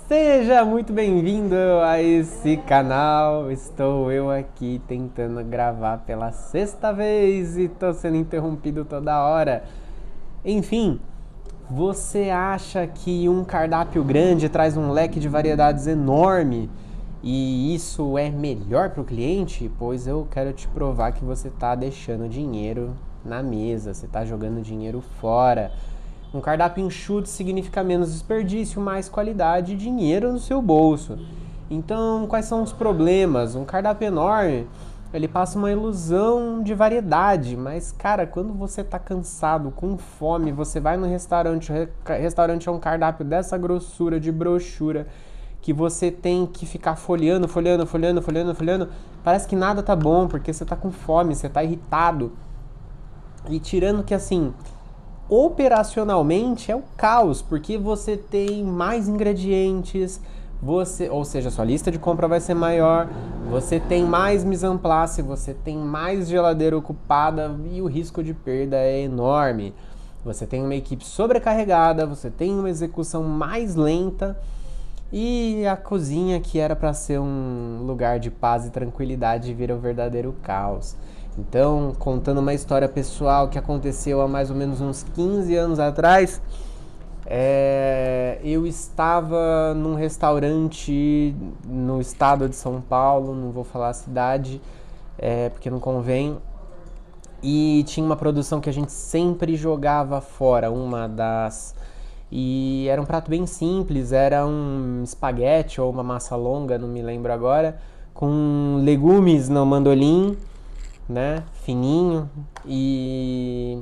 Seja muito bem-vindo a esse canal. Estou eu aqui tentando gravar pela sexta vez e tô sendo interrompido toda hora. Enfim, você acha que um cardápio grande traz um leque de variedades enorme e isso é melhor para o cliente? Pois eu quero te provar que você está deixando dinheiro na mesa, você está jogando dinheiro fora. Um cardápio enxuto significa menos desperdício, mais qualidade e dinheiro no seu bolso. Então, quais são os problemas? Um cardápio enorme, ele passa uma ilusão de variedade, mas cara, quando você tá cansado, com fome, você vai no restaurante, o restaurante é um cardápio dessa grossura de brochura que você tem que ficar folheando, parece que nada tá bom, porque você tá com fome, você tá irritado. E tirando que assim, operacionalmente é o caos, porque você tem mais ingredientes, ou seja, sua lista de compra vai ser maior, você tem mais mise en place, você tem mais geladeira ocupada e o risco de perda é enorme. Você tem uma equipe sobrecarregada, você tem uma execução mais lenta e a cozinha, que era para ser um lugar de paz e tranquilidade, vira um verdadeiro caos. Então, contando uma história pessoal que aconteceu há mais ou menos uns 15 anos atrás, eu estava num restaurante no estado de São Paulo, não vou falar a cidade, porque não convém, e tinha uma produção que a gente sempre jogava fora, e era um prato bem simples, era um espaguete ou uma massa longa, não me lembro agora, com legumes no mandolim, né, fininho, e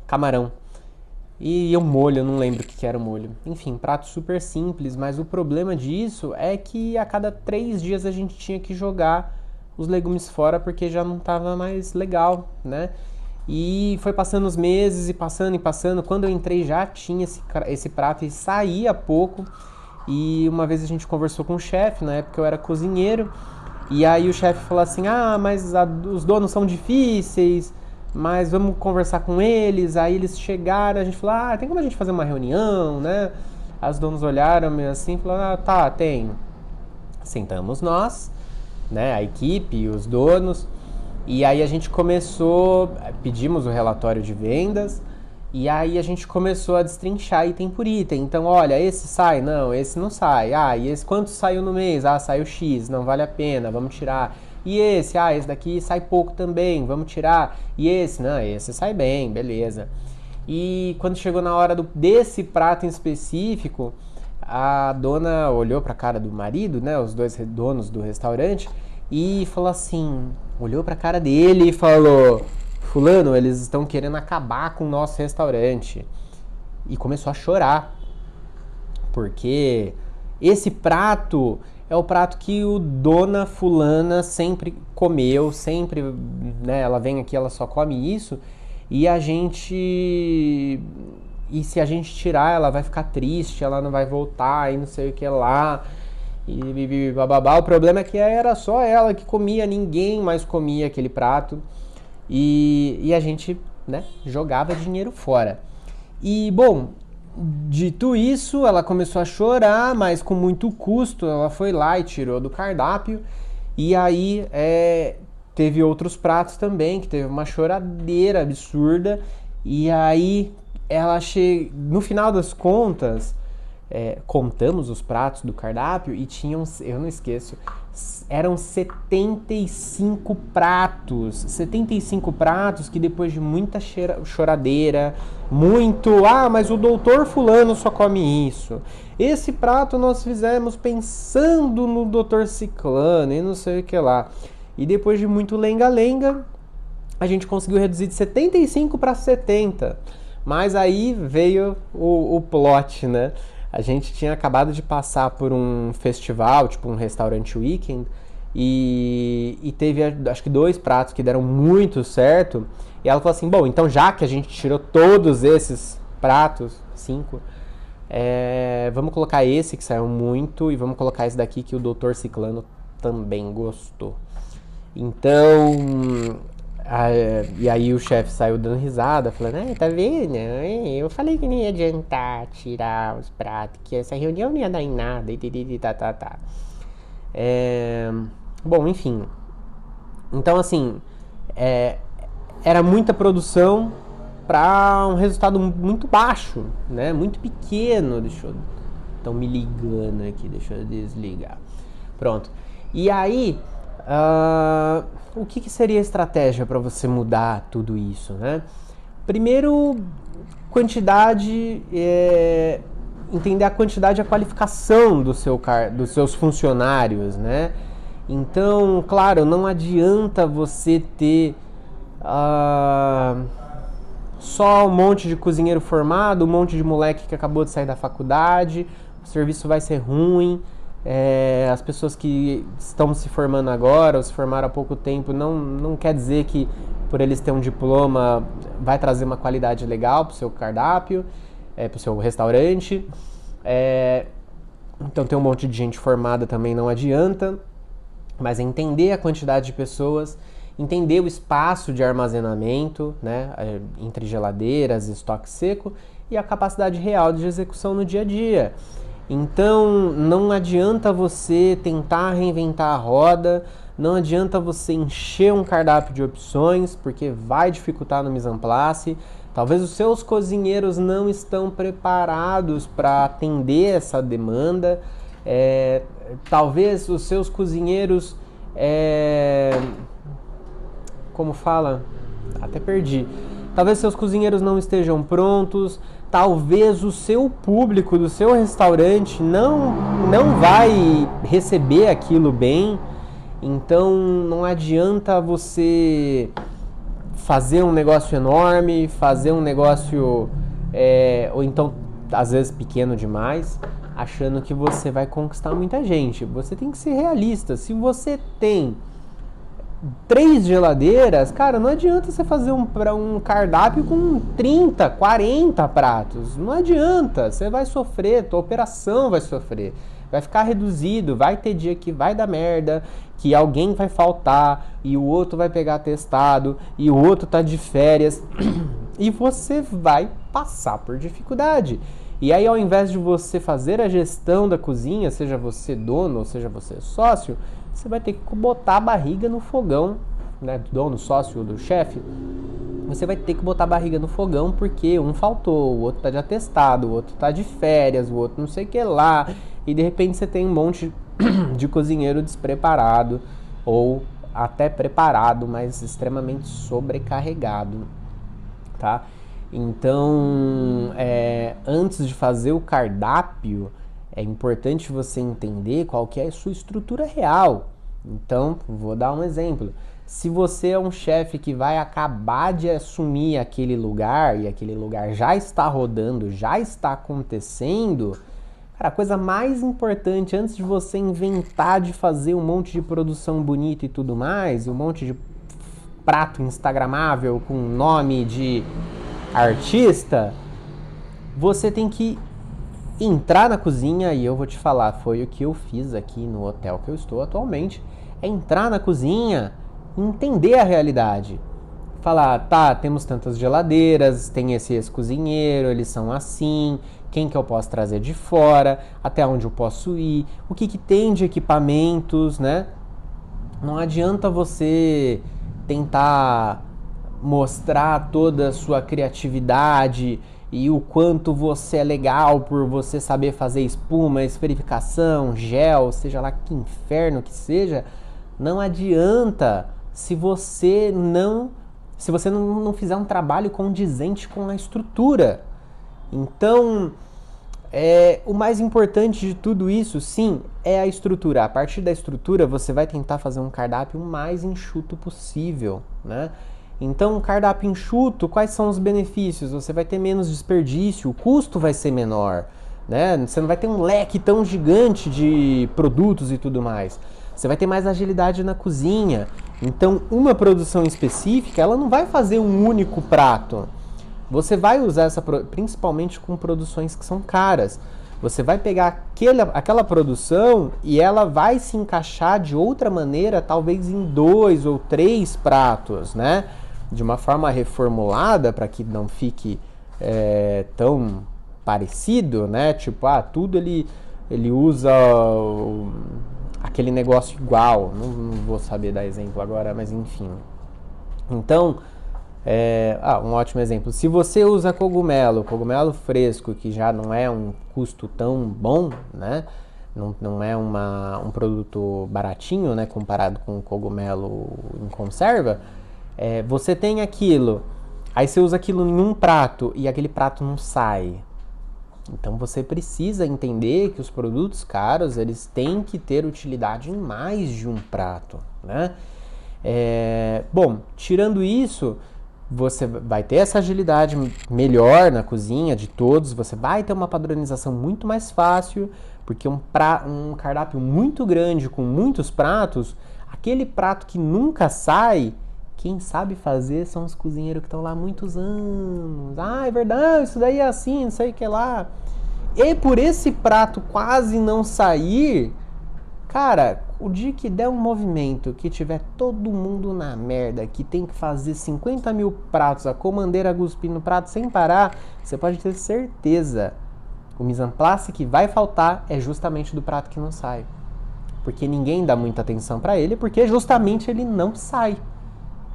camarão. E o molho, eu não lembro o que era o molho. Enfim, prato super simples, mas o problema disso é que a cada 3 dias a gente tinha que jogar os legumes fora porque já não estava mais legal, né? E foi passando os meses e passando e passando. Quando eu entrei já tinha esse prato e saía pouco. E uma vez a gente conversou com o chefe, na época eu era cozinheiro, e aí o chefe falou assim, mas os donos são difíceis, mas vamos conversar com eles. Aí eles chegaram, a gente falou, tem como a gente fazer uma reunião, né? As donos olharam meio assim e falaram, tá, tem. Sentamos nós, né, a equipe, os donos, e aí a gente começou, pedimos o relatório de vendas, e aí a gente começou a destrinchar item por item. Então, olha, esse sai? Não, esse não sai. E esse quanto saiu no mês? Saiu X, não vale a pena, vamos tirar. E esse daqui sai pouco também, vamos tirar. E esse? Não, esse sai bem, beleza. E quando chegou na hora desse prato em específico, a dona olhou pra cara do marido, né, os dois donos do restaurante, e falou assim, olhou pra cara dele e falou, fulano, eles estão querendo acabar com o nosso restaurante. E começou a chorar, porque esse prato é o prato que o dona fulana sempre comeu, sempre, né, ela vem aqui, ela só come isso, e a gente... E se a gente tirar, ela vai ficar triste, ela não vai voltar e não sei o que lá. E bababá. O problema é que era só ela que comia, ninguém mais comia aquele prato. E a gente, né, jogava dinheiro fora. E, bom, dito isso, ela começou a chorar, mas com muito custo ela foi lá e tirou do cardápio. E aí teve outros pratos também, que teve uma choradeira absurda. E aí no final das contas, contamos os pratos do cardápio e tinham, eu não esqueço, eram 75 pratos. 75 pratos que depois de muita choradeira, mas o doutor fulano só come isso. Esse prato nós fizemos pensando no doutor ciclano e não sei o que lá. E depois de muito lenga-lenga, a gente conseguiu reduzir de 75 para 70. Mas aí veio o plot, né? A gente tinha acabado de passar por um festival, tipo um restaurante weekend, e teve acho que 2 pratos que deram muito certo. E ela falou assim, bom, então já que a gente tirou todos esses pratos, 5, vamos colocar esse que saiu muito e vamos colocar esse daqui que o doutor ciclano também gostou. Então, E aí o chefe saiu dando risada, falando, tá vendo? Eu falei que não ia adiantar tirar os pratos, que essa reunião não ia dar em nada, e tá. Bom, enfim. Então, assim, era muita produção para um resultado muito baixo, né? Muito pequeno. Estão me ligando aqui, deixa eu desligar. Pronto. E aí, o que seria a estratégia para você mudar tudo isso, né? Primeiro, quantidade, entender a quantidade e a qualificação dos seus funcionários, né? Então, claro, não adianta você ter só um monte de cozinheiro formado, um monte de moleque que acabou de sair da faculdade, o serviço vai ser ruim. As pessoas que estão se formando agora ou se formaram há pouco tempo, não quer dizer que por eles terem um diploma vai trazer uma qualidade legal para o seu cardápio, para o seu restaurante. Então tem um monte de gente formada também, não adianta, mas é entender a quantidade de pessoas, entender o espaço de armazenamento, né, entre geladeiras, estoque seco, e a capacidade real de execução no dia a dia. Então, não adianta você tentar reinventar a roda, não adianta você encher um cardápio de opções, porque vai dificultar no mise en place. Talvez os seus cozinheiros não estão preparados para atender essa demanda. Talvez os seus cozinheiros... como fala? Até perdi. Talvez seus cozinheiros não estejam prontos. Talvez o seu público do seu restaurante não vai receber aquilo bem. Então não adianta você fazer um negócio enorme, fazer um negócio ou então às vezes pequeno demais, achando que você vai conquistar muita gente. Você tem que ser realista. Se você tem 3 geladeiras, cara, não adianta você fazer um cardápio com 30, 40 pratos. Não adianta, você vai sofrer, tua operação vai sofrer. Vai ficar reduzido, vai ter dia que vai dar merda, que alguém vai faltar, e o outro vai pegar atestado, e o outro tá de férias, e você vai passar por dificuldade. E aí, ao invés de você fazer a gestão da cozinha, seja você dono ou seja você sócio, você vai ter que botar a barriga no fogão, né, do dono, sócio, do chefe. Você vai ter que botar a barriga no fogão porque um faltou, o outro tá de atestado, o outro tá de férias, o outro não sei o que lá. E de repente você tem um monte de cozinheiro despreparado ou até preparado, mas extremamente sobrecarregado, tá? Então, antes de fazer o cardápio, é importante você entender qual que é a sua estrutura real. Então, vou dar um exemplo. Se você é um chefe que vai acabar de assumir aquele lugar e aquele lugar já está rodando, já está acontecendo, cara, a coisa mais importante antes de você inventar de fazer um monte de produção bonita e tudo mais, um monte de prato instagramável com nome de artista, você tem que entrar na cozinha, e eu vou te falar, foi o que eu fiz aqui no hotel que eu estou atualmente, é entrar na cozinha, entender a realidade. Falar, tá, temos tantas geladeiras, tem esse ex-cozinheiro, eles são assim, quem que eu posso trazer de fora, até onde eu posso ir, o que tem de equipamentos, né? Não adianta você tentar mostrar toda a sua criatividade e o quanto você é legal por você saber fazer espuma, esferificação, gel, seja lá que inferno que seja. Não adianta se você não fizer um trabalho condizente com a estrutura. Então, o mais importante de tudo isso, sim, é a estrutura. A partir da estrutura, você vai tentar fazer um cardápio o mais enxuto possível, né? Então, um cardápio enxuto, quais são os benefícios? Você vai ter menos desperdício, o custo vai ser menor, né? Você não vai ter um leque tão gigante de produtos e tudo mais. Você vai ter mais agilidade na cozinha. Então, uma produção específica, ela não vai fazer um único prato. Você vai usar essa, principalmente com produções que são caras. Você vai pegar aquela produção e ela vai se encaixar de outra maneira, talvez em 2 ou 3 pratos, né? De uma forma reformulada para que não fique tão parecido, né? Tipo, tudo ele usa aquele negócio igual. Não vou saber dar exemplo agora, mas enfim. Então, um ótimo exemplo. Se você usa cogumelo fresco, que já não é um custo tão bom, né? Não é um produto baratinho, né? Comparado com cogumelo em conserva. Você tem aquilo, aí você usa aquilo em um prato e aquele prato não sai. Então você precisa entender que os produtos caros, eles têm que ter utilidade em mais de um prato, né? Bom, tirando isso, você vai ter essa agilidade melhor na cozinha de todos, você vai ter uma padronização muito mais fácil, porque um cardápio muito grande com muitos pratos, aquele prato que nunca sai, quem sabe fazer são os cozinheiros que estão lá há muitos anos. É verdade, isso daí é assim, não sei o que lá. E por esse prato quase não sair, cara, o dia que der um movimento, que tiver todo mundo na merda, que tem que fazer 50 mil pratos, a comandeira cuspindo prato sem parar, você pode ter certeza, o mise en place que vai faltar é justamente do prato que não sai. Porque ninguém dá muita atenção pra ele, porque justamente ele não sai.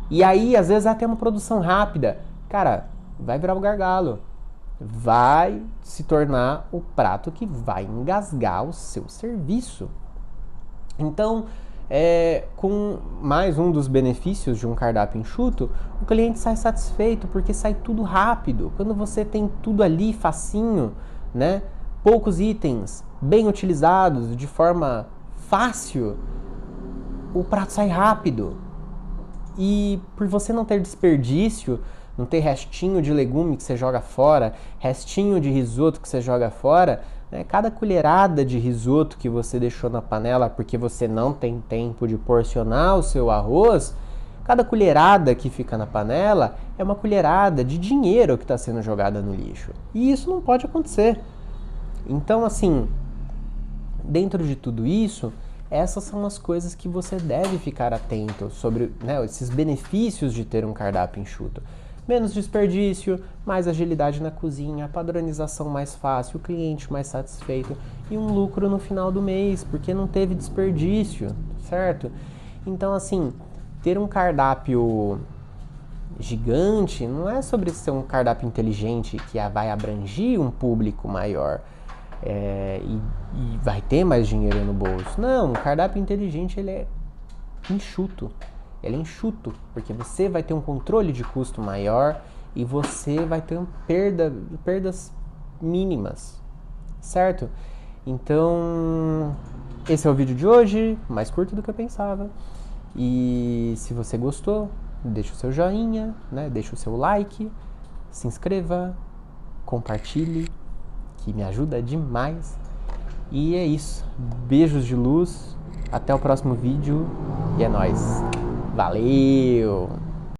E aí, às vezes, até uma produção rápida. Cara, vai virar o gargalo. Vai se tornar o prato que vai engasgar o seu serviço. Então, com mais um dos benefícios de um cardápio enxuto, o cliente sai satisfeito porque sai tudo rápido. Quando você tem tudo ali facinho, né? Poucos itens, bem utilizados, de forma fácil, o prato sai rápido. E por você não ter desperdício, não ter restinho de legume que você joga fora, restinho de risoto que você joga fora, né? Cada colherada de risoto que você deixou na panela porque você não tem tempo de porcionar o seu arroz, cada colherada que fica na panela é uma colherada de dinheiro que está sendo jogada no lixo. E isso não pode acontecer. Então, assim, dentro de tudo isso, essas são as coisas que você deve ficar atento sobre, né, esses benefícios de ter um cardápio enxuto. Menos desperdício, mais agilidade na cozinha, padronização mais fácil, o cliente mais satisfeito e um lucro no final do mês, porque não teve desperdício, certo? Então, assim, ter um cardápio gigante não é sobre ser um cardápio inteligente que vai abranger um público maior. E vai ter mais dinheiro no bolso. Não, um cardápio inteligente ele é enxuto. Ele é enxuto, porque você vai ter um controle de custo maior e você vai ter perdas mínimas, certo? Então, esse é o vídeo de hoje, mais curto do que eu pensava. E se você gostou, deixa o seu joinha, né? Deixa o seu like, se inscreva, compartilhe, que me ajuda demais. E é isso. Beijos de luz. Até o próximo vídeo. E é nóis. Valeu!